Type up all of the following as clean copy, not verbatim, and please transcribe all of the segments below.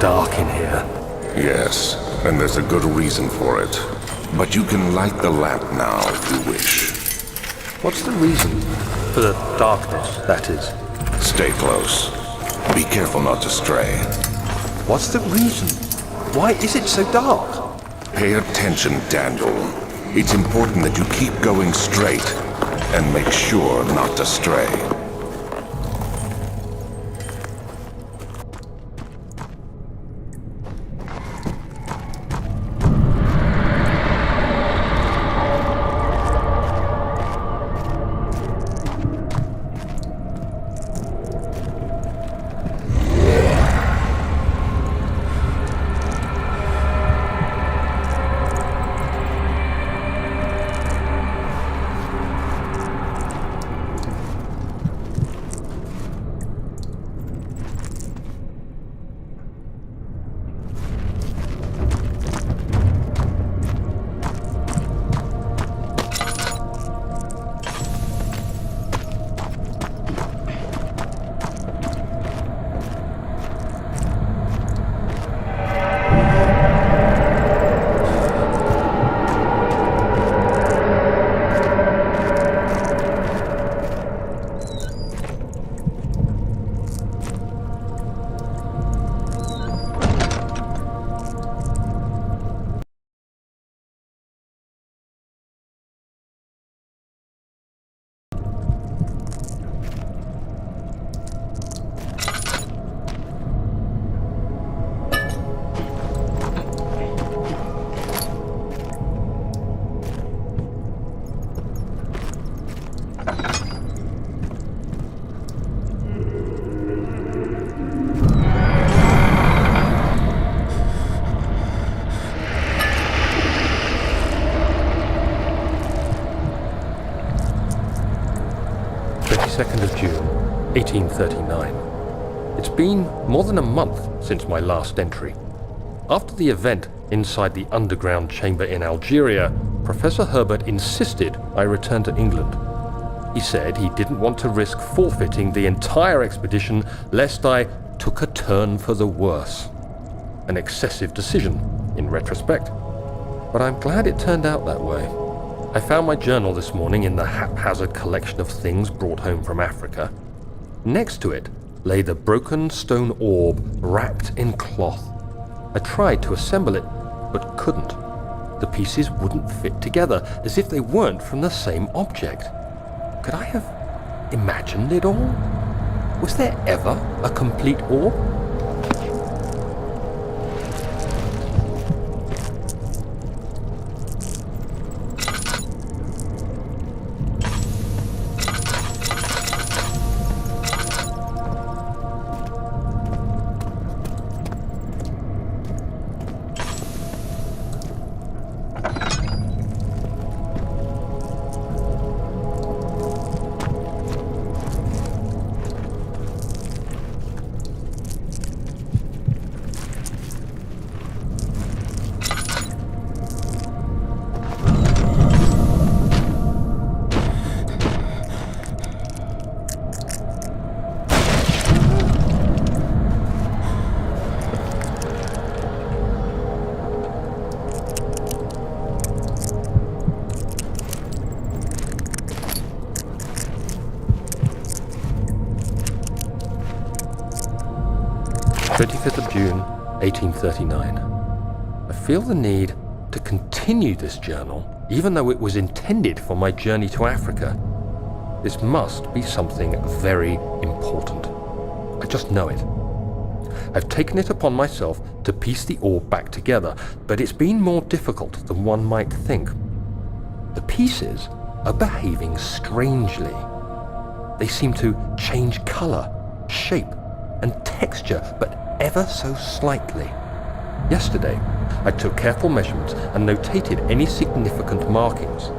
dark in here. Yes, and there's a good reason for it. But you can light the lamp now if you wish. What's the reason? For the darkness, that is. Stay close. Be careful not to stray. What's the reason? Why is it so dark? Pay attention, Daniel. It's important that you keep going straight and make sure not to stray. June 1839. It's been more than a month since my last entry. After the event inside the underground chamber in Algeria, Professor Herbert insisted I return to England. He said he didn't want to risk forfeiting the entire expedition lest I took a turn for the worse. An excessive decision, in retrospect. But I'm glad it turned out that way. I found my journal this morning in the haphazard collection of things brought home from Africa. Next to it lay the broken stone orb wrapped in cloth. I tried to assemble it, but couldn't. The pieces wouldn't fit together, as if they weren't from the same object. Could I have imagined it all? Was there ever a complete orb? June 1839. I feel the need to continue this journal, even though it was intended for my journey to Africa. This must be something very important. I just know it. I've taken it upon myself to piece the orb back together, but it's been more difficult than one might think. The pieces are behaving strangely. They seem to change color, shape, and texture, but ever so slightly. Yesterday, I took careful measurements and notated any significant markings.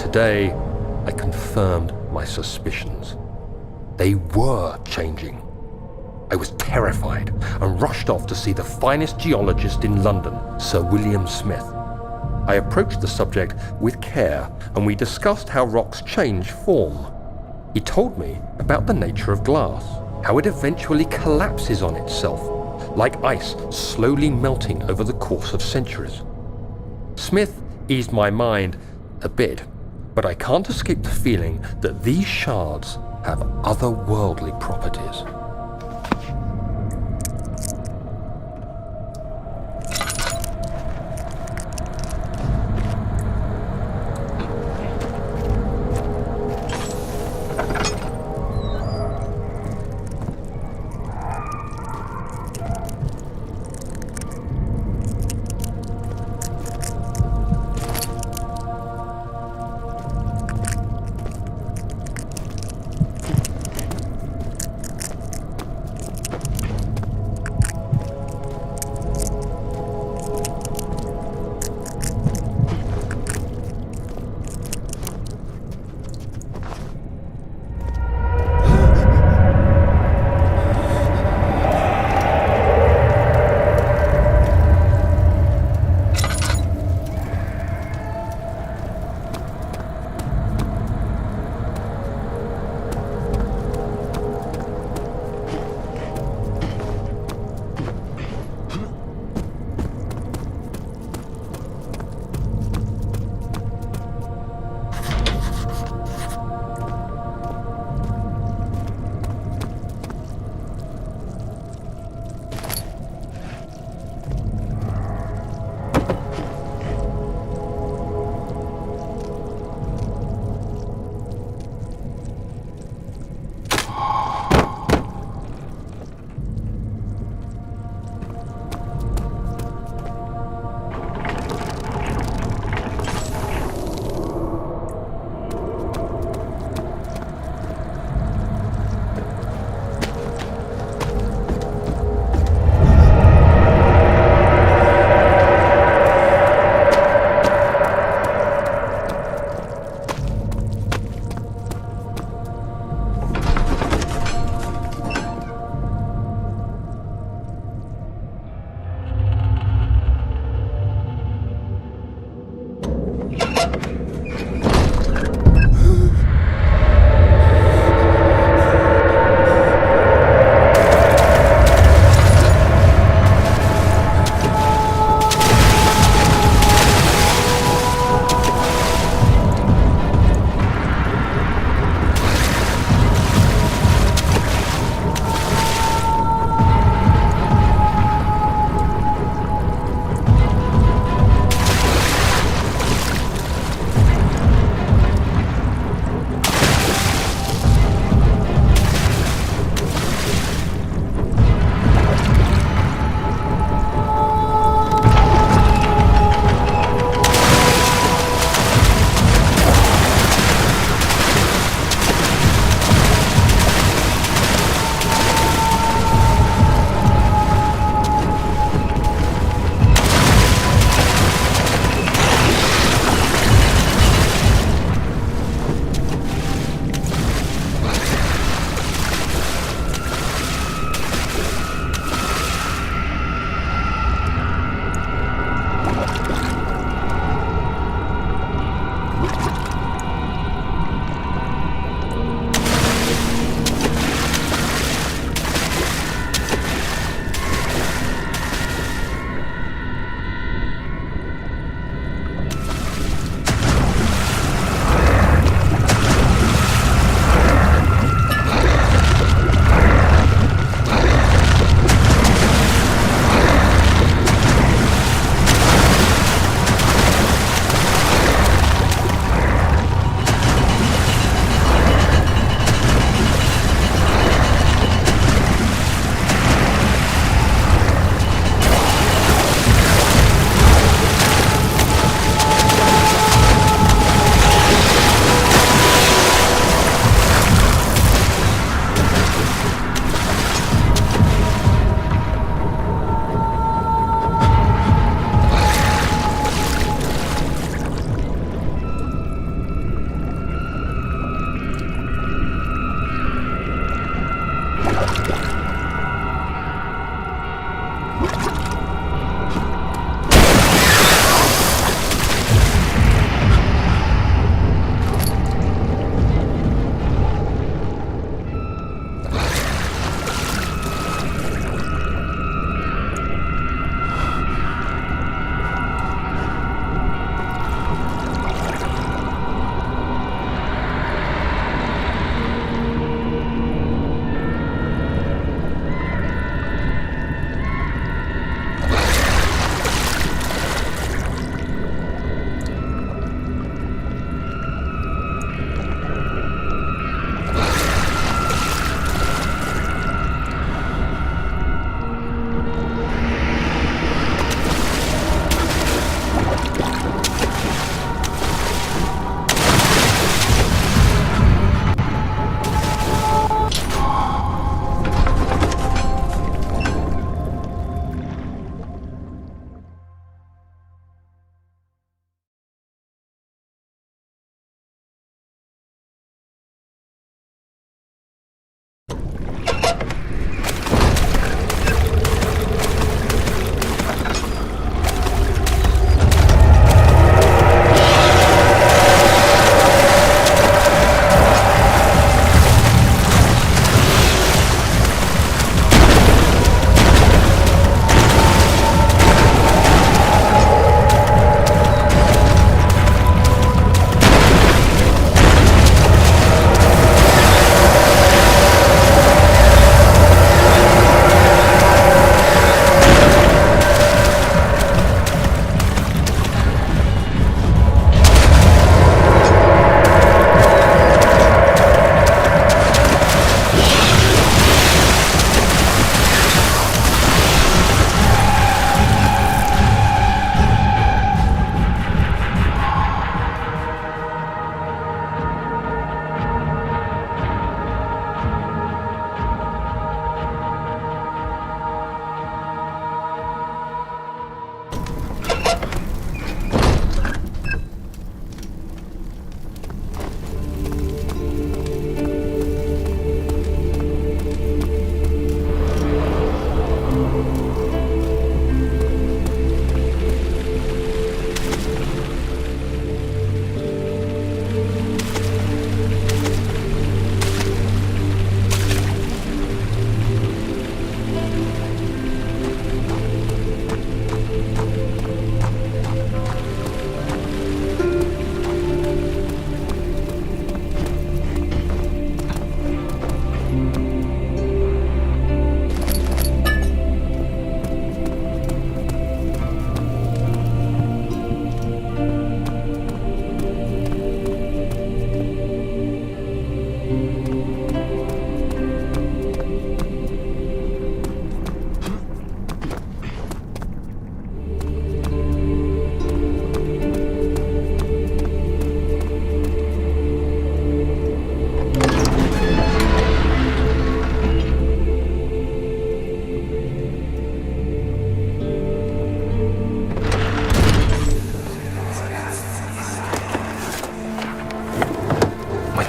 Today, I confirmed my suspicions. They were changing. I was terrified and rushed off to see the finest geologist in London, Sir William Smith. I approached the subject with care and we discussed how rocks change form. He told me about the nature of glass, how it eventually collapses on itself, like ice slowly melting over the course of centuries. Smith eased my mind a bit, but I can't escape the feeling that these shards have otherworldly properties.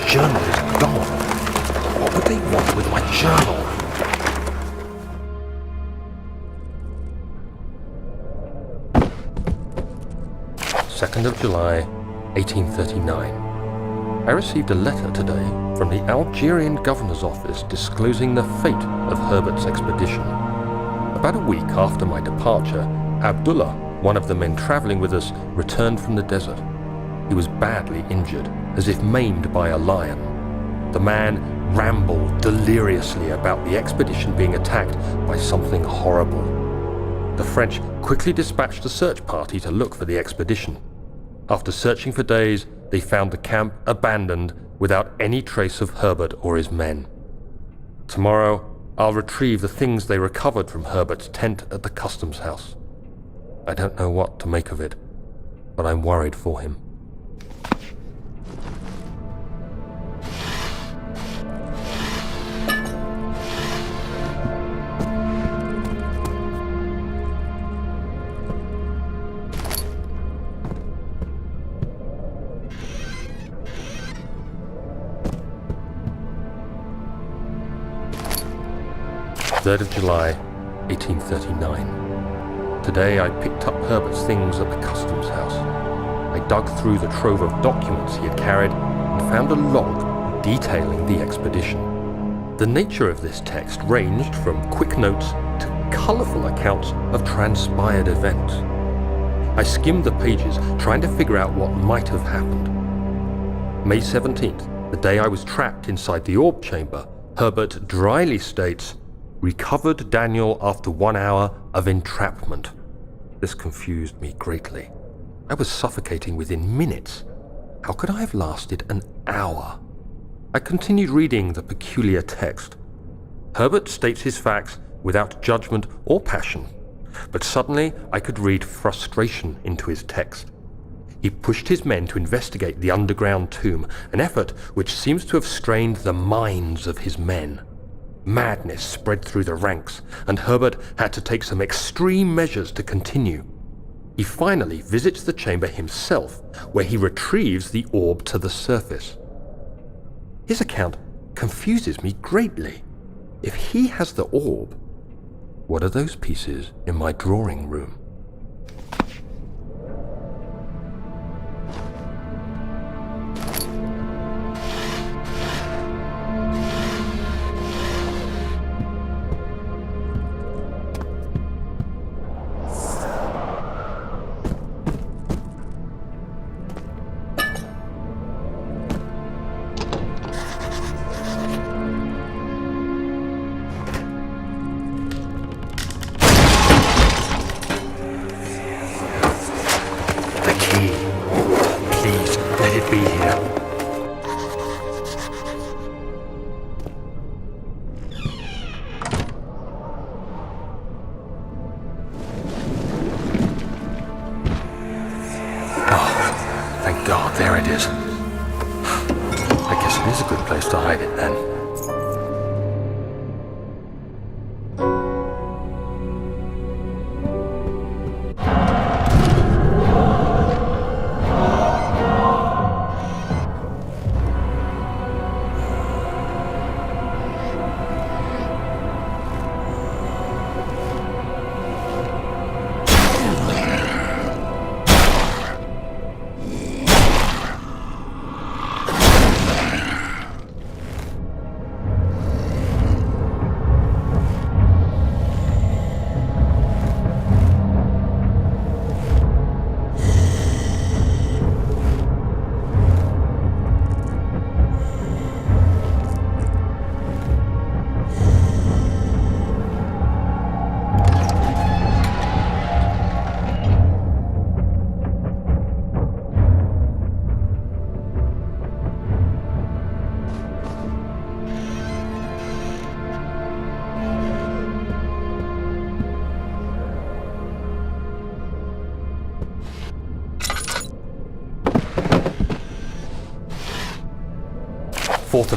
journal is gone. What would they want with my journal? July 1839. I received a letter today from the Algerian governor's office disclosing the fate of Herbert's expedition. About a week after my departure, Abdullah, one of the men traveling with us, returned from the desert. He was badly injured, as if maimed by a lion. The man rambled deliriously about the expedition being attacked by something horrible. The French quickly dispatched a search party to look for the expedition. After searching for days, they found the camp abandoned without any trace of Herbert or his men. Tomorrow, I'll retrieve the things they recovered from Herbert's tent at the customs house. I don't know what to make of it, but I'm worried for him. July 1839. Today I picked up Herbert's things at the customs house. I dug through the trove of documents he had carried and found a log detailing the expedition. The nature of this text ranged from quick notes to colourful accounts of transpired events. I skimmed the pages, trying to figure out what might have happened. May 17th, the day I was trapped inside the orb chamber, Herbert dryly states, "Recovered Daniel after 1 hour of entrapment." This confused me greatly. I was suffocating within minutes. How could I have lasted an hour? I continued reading the peculiar text. Herbert states his facts without judgment or passion, but suddenly I could read frustration into his text. He pushed his men to investigate the underground tomb, an effort which seems to have strained the minds of his men. Madness spread through the ranks, and Herbert had to take some extreme measures to continue. He finally visits the chamber himself, where he retrieves the orb to the surface. His account confuses me greatly. If he has the orb, what are those pieces in my drawing room?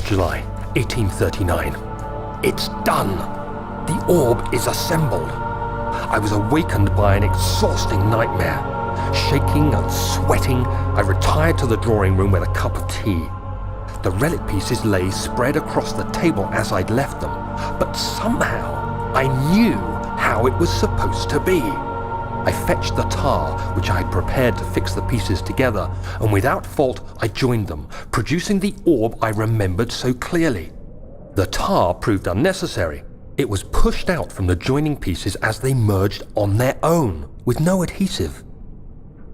July 1839. It's done! The orb is assembled. I was awakened by an exhausting nightmare. Shaking and sweating, I retired to the drawing room with a cup of tea. The relic pieces lay spread across the table as I'd left them, but somehow I knew how it was supposed to be. I fetched the tar, which I had prepared to fix the pieces together, and without fault I joined them, producing the orb I remembered so clearly. The tar proved unnecessary. It was pushed out from the joining pieces as they merged on their own, with no adhesive.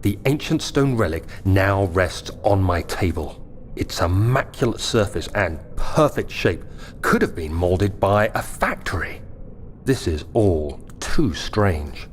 The ancient stone relic now rests on my table. Its immaculate surface and perfect shape could have been molded by a factory. This is all too strange.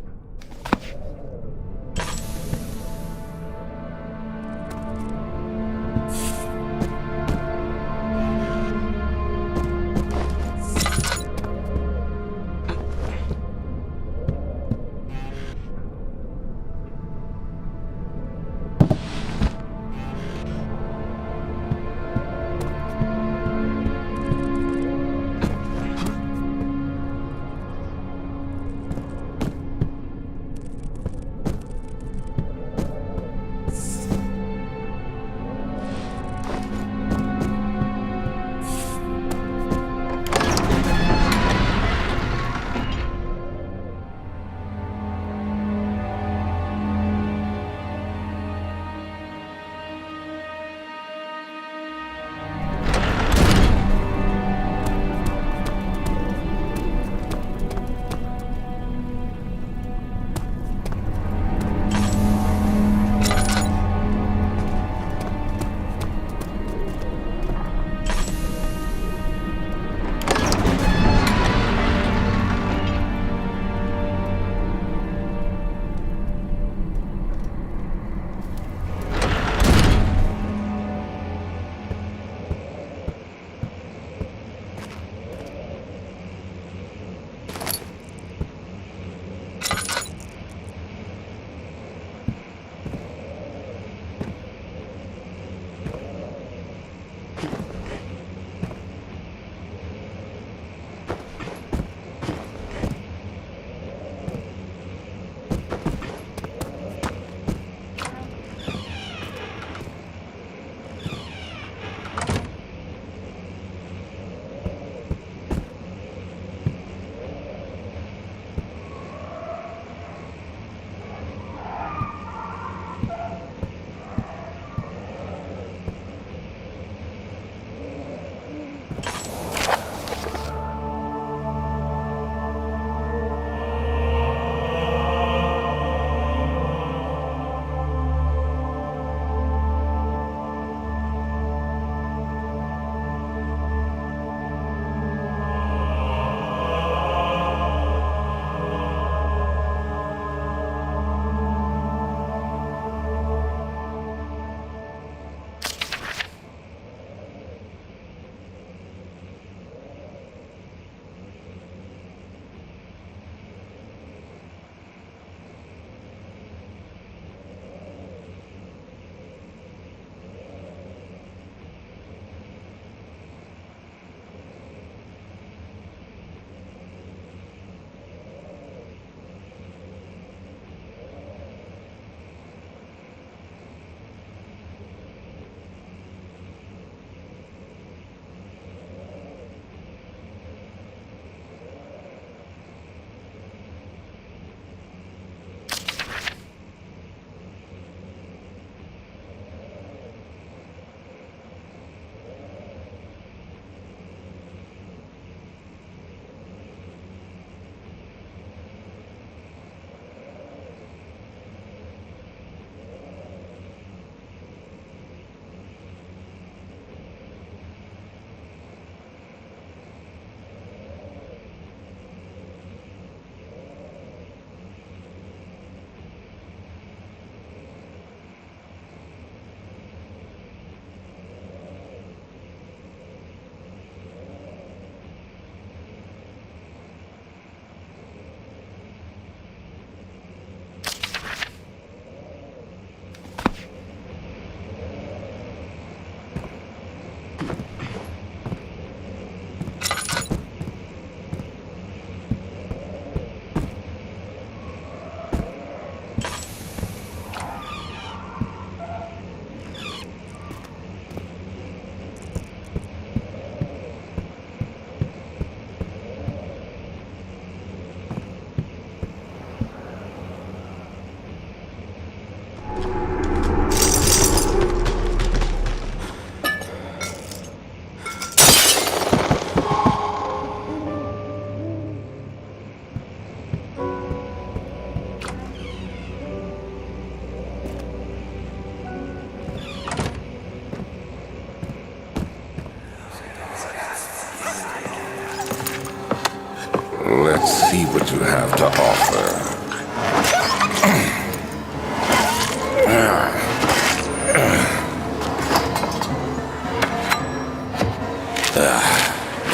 see what you have to offer.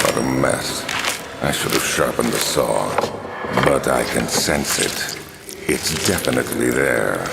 What a mess. I should have sharpened the saw, but I can sense it. It's definitely there.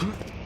Huh?